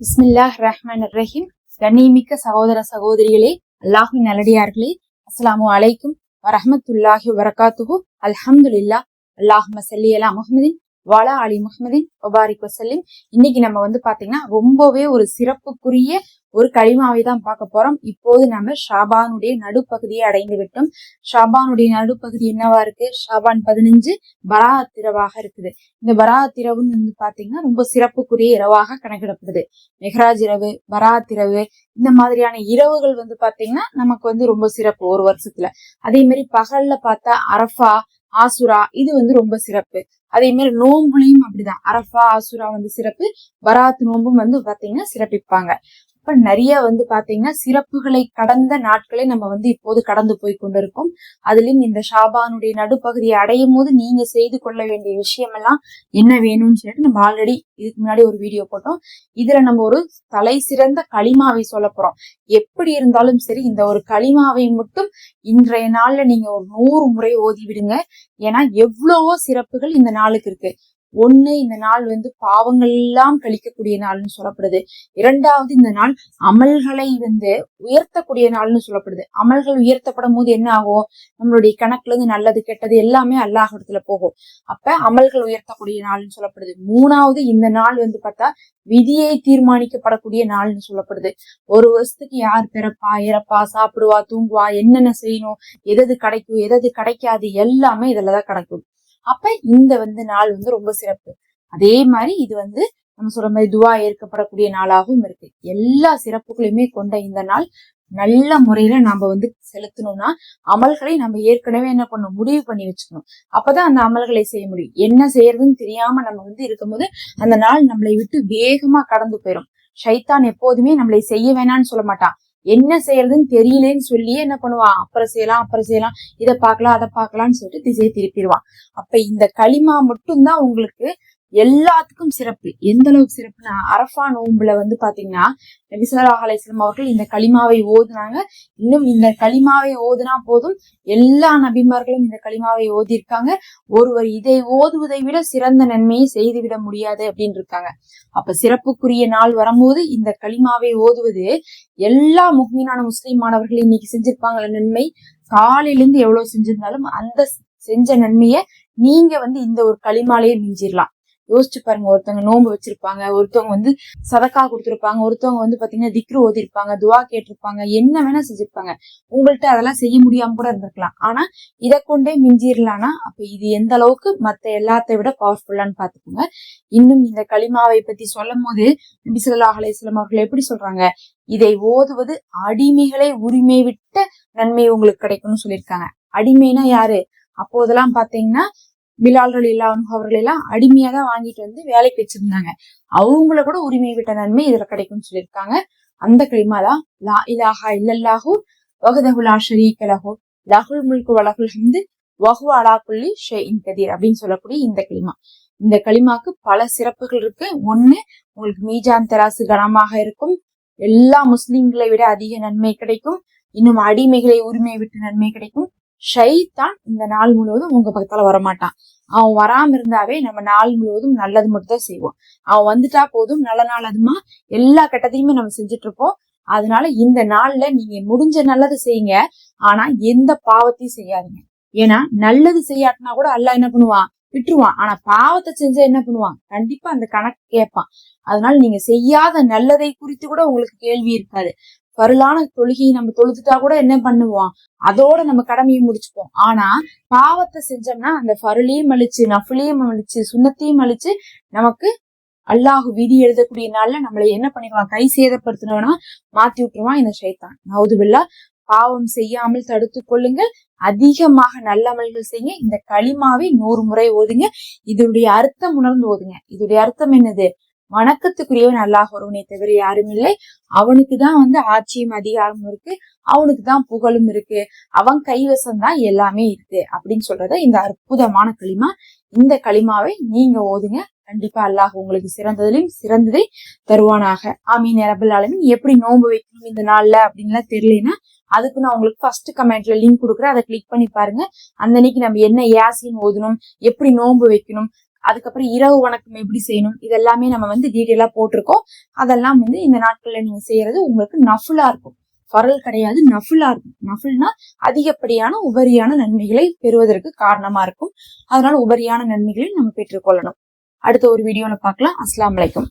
பிஸ்மில்லாஹ் ரஹ்மான் ரஹீம். கண்ணியமிக்க சகோதர சகோதரிகளே, அல்லாஹின் நல்லடியார்களே, அஸ்ஸலாமு அலைக்கும் வரஹ்மத்துல்லாஹி வபரகாத்துஹு. அல்ஹம்துலில்லாஹ். அல்லாஹும்ம ஸல்லி அலா முஹம்மதின் வஅலா அலி முஹம்மதின் வபாரிக் வஸல்லிம். இன்னைக்கு நம்ம பாத்தீங்கன்னா ரொம்பவே ஒரு சிறப்புக்குரிய ஒரு களிமாவை தான் பார்க்க போறோம். இப்போது நம்ம ஷாபானுடைய நடுப்பகுதியை அடைந்து விட்டோம். ஷாபானுடைய நடுப்பகுதி என்னவா இருக்கு? ஷாபான் 15 பராஅத் இரவாக இருக்குது. இந்த பராஅத் இரவுன்னு பாத்தீங்கன்னா ரொம்ப சிறப்புக்குரிய இரவாக கணக்கிடப்படுது. மெஹ்ராஜ் இரவு, பராஅத் இரவு, இந்த மாதிரியான இரவுகள் பாத்தீங்கன்னா நமக்கு ரொம்ப சிறப்பு ஒரு வருஷத்துல. அதே மாதிரி பகல்ல பார்த்தா அரஃபா, ஆசுரா, இது ரொம்ப சிறப்பு. அதே மாதிரி நோம்புலையும் அப்படிதான். அரஃபா, ஆசுரா சிறப்பு. பராத் நோம்பும் பாத்தீங்கன்னா சிறப்பிப்பாங்க. இப்ப நிறைய பாத்தீங்கன்னா சிறப்புகளை கடந்த நாட்களை நம்ம இப்போது கடந்து போய் கொண்டிருக்கோம். அதுலயும் இந்த ஷாபானுடைய நடுப்பகுதியை அடையும் போது நீங்க செய்து கொள்ள வேண்டிய விஷயம் எல்லாம் என்ன வேணும்னு சொல்லிட்டு நம்ம ஆல்ரெடி இதுக்கு முன்னாடி ஒரு வீடியோ போட்டோம். இதுல நம்ம ஒரு தலை சிறந்த களிமாவை சொல்ல போறோம். எப்படி இருந்தாலும் சரி, இந்த ஒரு களிமாவை மட்டும் இன்றைய நாள்ல நீங்க ஒரு 100 முறை ஓதி விடுங்க. ஏன்னா எவ்வளவோ சிறப்புகள் இந்த நாளுக்கு இருக்கு. ஒண்ணு, இந்த நாள் பாவங்கள் எல்லாம் கழிக்கக்கூடிய நாள்னு சொல்லப்படுது. இரண்டாவது, இந்த நாள் அமல்களை உயர்த்தக்கூடிய நாள்னு சொல்லப்படுது. அமல்கள் உயர்த்தப்படும் போது என்ன ஆகும்? நம்மளுடைய கணக்குல நல்லது கெட்டது எல்லாமே அல்லாஹ் இடத்துல போகும். அப்ப அமல்கள் உயர்த்தக்கூடிய நாள்னு சொல்லப்படுது. மூணாவது, இந்த நாள் பார்த்தா விதியை தீர்மானிக்கப்படக்கூடிய நாள்னு சொல்லப்படுது. ஒரு வருஷத்துக்கு யார் பிறப்பா, இறப்பா, சாப்பிடுவா, தூங்குவா, என்னென்ன செய்யணும், எது கிடைக்கும், எது கிடைக்காது, எல்லாமே இதுலதான் கிடைக்கும். அப்ப இந்த நாள் ரொம்ப சிறப்பு. அதே மாதிரி இது நம்ம சொல்ற மாதிரி துவா ஏற்கப்படக்கூடிய நாளாகவும் இருக்கு. எல்லா சிறப்புகளையுமே கொண்ட இந்த நாள் நல்ல முறையில நாம செலுத்தணும்னா அமல்களை நம்ம ஏற்கனவே என்ன பண்ணணும், முடிவு பண்ணி வச்சுக்கணும். அப்பதான் அந்த அமல்களை செய்ய முடியும். என்ன செய்யறதுன்னு தெரியாம நம்ம இருக்கும்போது அந்த நாள் நம்மளை விட்டு வேகமா கடந்து போயிடும். ஷைத்தான் எப்போதுமே நம்மளை செய்ய வேணாம்னு சொல்ல மாட்டான். என்ன செய்யறதுன்னு தெரியலன்னு சொல்லியே என்ன பண்ணுவான், அப்புறம் செய்யலாம், இதை பார்க்கலாம், அதை பார்க்கலாம்னு சொல்லிட்டு திசையை திருப்பிடுவான். அப்ப இந்த களிமா மட்டும்தான் உங்களுக்கு எல்லாத்துக்கும் சிறப்பு. எந்த அளவுக்கு சிறப்புனா, அரஃபா நோம்புல பாத்தீங்கன்னா நபி ஸல்லல்லாஹு அலைஹி வஸல்லம் அவர்கள் இந்த களிமாவை ஓதுனாங்க. இன்னும் இந்த களிமாவை ஓதுனா போதும், எல்லா நபிமார்களும் இந்த களிமாவை ஓதி இருக்காங்க. ஒருவர் இதை ஓதுவதை விட சிறந்த நன்மையை செய்துவிட முடியாது அப்படின்னு இருக்காங்க. அப்ப சிறப்புக்குரிய நாள் வரும்போது இந்த களிமாவை ஓதுவது எல்லா முஃமினான முஸ்லிமானவர்கள் இன்னைக்கு செஞ்சிருப்பாங்கள நன்மை, காலையிலிருந்து எவ்வளவு செஞ்சிருந்தாலும் அந்த செஞ்ச நன்மைய நீங்க இந்த ஒரு களிமாலேயே மிஞ்சிடலாம். யோசிச்சு பாருங்க. ஒருத்தவங்க நோன்பு வச்சிருப்பாங்க, ஒருத்தவங்க சதக்கா கொடுத்திருப்பாங்க, ஒருத்தவங்க பாத்தீங்கன்னா திக்ரு ஓதிருப்பாங்க, துவா கேட்டிருப்பாங்க, என்ன வேணா செஞ்சிருப்பாங்க. உங்கள்கிட்ட அதெல்லாம் செய்ய முடியாம கூட இருந்திருக்கலாம். ஆனா இதை கொண்டே மிஞ்சிடலாம்னா அப்ப இது எந்த அளவுக்கு மத்த எல்லாத்தை விட பவர்ஃபுல்லான்னு பாத்துக்கோங்க. இன்னும் இந்த களிமாவை பத்தி சொல்லும் போது நபி ஸல்லல்லாஹு அலைஹி வஸல்லம் அவர்கள் எப்படி சொல்றாங்க, இதை ஓதுவது அடிமைகளை உரிமை விட்ட நன்மை உங்களுக்கு கிடைக்கும்னு சொல்லியிருக்காங்க. அடிமைனா யாரு? அப்போதெல்லாம் பாத்தீங்கன்னா பிலால் ரலியல்லாஹு அன்ஹு அவர்கள் எல்லாம் அடிமையா தான் வாங்கிட்டு வேலைக்கு வச்சிருந்தாங்க. அவங்கள கூட உரிமை விட்ட நன்மை இதுல கிடைக்கும்னு சொல்லியிருக்காங்க. அந்த களிமாதான் லா இலாஹா இல்லல்லாஹு வஹ்தஹு லா ஷரீக லஹு லஹுல் முல்கு வ லஹுல் ஹம்து வஹுவ அலா குல்லி ஷைஇன் கதீர் அப்படின்னு சொல்லக்கூடிய இந்த களிமா. இந்த களிமாக்கு பல சிறப்புகள் இருக்கு. ஒண்ணு, உங்களுக்கு மீஜான் தராசு கனமாக இருக்கும். எல்லா முஸ்லிம்களை விட அதிக நன்மை கிடைக்கும். இன்னும் அடிமைகளை உரிமை விட்டு நன்மை கிடைக்கும். ஷைத்தான் இந்த நாள் முழுவதும் உங்க பக்கத்தால வரமாட்டான். அவன் வராம இருந்தாவே நம்ம நாள் முழுவதும் நல்லது மட்டும் தான் செய்வோம். அவன் வந்துட்டா போதும், நல்ல நாள் அதுமா எல்லா கட்டத்தையுமே நம்ம செஞ்சுட்டு இருப்போம். அதனால இந்த நாள்ல நீங்க முடிஞ்ச நல்லது செய்யுங்க. ஆனா எந்த பாவத்தையும் செய்யாதீங்க. ஏன்னா நல்லது செய்யாட்டினா கூட அல்லாஹ் என்ன பண்ணுவான், விட்டுருவான். ஆனா பாவத்தை செஞ்சா என்ன பண்ணுவான், கண்டிப்பா அந்த கணக்கு கேட்பான். அதனால நீங்க செய்யாத நல்லதை குறித்து கூட உங்களுக்கு கேள்வி இருக்காது. பருளான தொழுகையை நம்ம தொழுதுட்டா கூட என்ன பண்ணுவோம், அதோட நம்ம கடமையை முடிச்சுப்போம். ஆனா பாவத்தை செஞ்சோம்னா அந்த பருளையும் அழிச்சு, நஃபிலையும் அழிச்சு, சுண்ணத்தையும் அழிச்சு நமக்கு அல்லாஹ் விதி எழுதக்கூடிய நாள்ல நம்மளை என்ன பண்ணிடுவான், கை சேதப்படுத்தினவனா மாத்தி விட்டுருவான் இந்த ஷைத்தான். நவுதுபில்லா. பாவம் செய்யாமல் தடுத்து கொள்ளுங்கள். அதிகமாக நல்ல அமல்கள் செய்யுங்க. இந்த களிமாவை 100 முறை ஓதுங்க. இதனுடைய அர்த்தம் உணர்ந்து ஓதுங்க. இதோடைய அர்த்தம் என்னது? வணக்கத்துக்குரியவன் அல்லாஹ் ஒருவனை தவிர யாரும் இல்லை. அவனுக்குதான் ஆட்சியும் அதிகாரமும் இருக்கு. அவனுக்குதான் புகழும் இருக்கு. அவன் கைவசம் தான் எல்லாமே இருக்கு அப்படின்னு சொல்றத இந்த அற்புதமான களிமா. இந்த களிமாவை நீங்க ஓதுங்க. கண்டிப்பா அல்லாஹ் உங்களுக்கு சிறந்ததிலும் சிறந்ததை தருவானாக. ஆமீன் யா ரப்பல் ஆலமீன். எப்படி நோன்பு வைக்கணும் இந்த நாள்ல அப்படின்லாம் தெரியலன்னா அதுக்கு நான் உங்களுக்கு ஃபர்ஸ்ட் கமெண்ட்ல லிங்க் கொடுக்குறேன். அதை கிளிக் பண்ணி பாருங்க. அந்த அன்னைக்கு நம்ம என்ன யாசின் ஓதணும், எப்படி நோன்பு வைக்கணும், அதுக்கப்புறம் இரவு வணக்கம் எப்படி செய்யணும், இதெல்லாமே நம்ம வந்து டீட்டெயிலா போட்டிருக்கோம். அதெல்லாம் வந்து இந்த நாட்கள்ல நீங்க செய்யறது உங்களுக்கு நஃபுலா இருக்கும், ஃபரல் கிடையாது, நஃபுலா இருக்கும். நஃபுல்னா அதிகப்படியான உபரியான நன்மைகளை பெறுவதற்கு காரணமா இருக்கும். அதனால உபரியான நன்மைகளை நம்ம பெற்றுக்கொள்ளணும். அடுத்த ஒரு வீடியோல பார்க்கலாம். அஸ்ஸலாமு அலைக்கும்.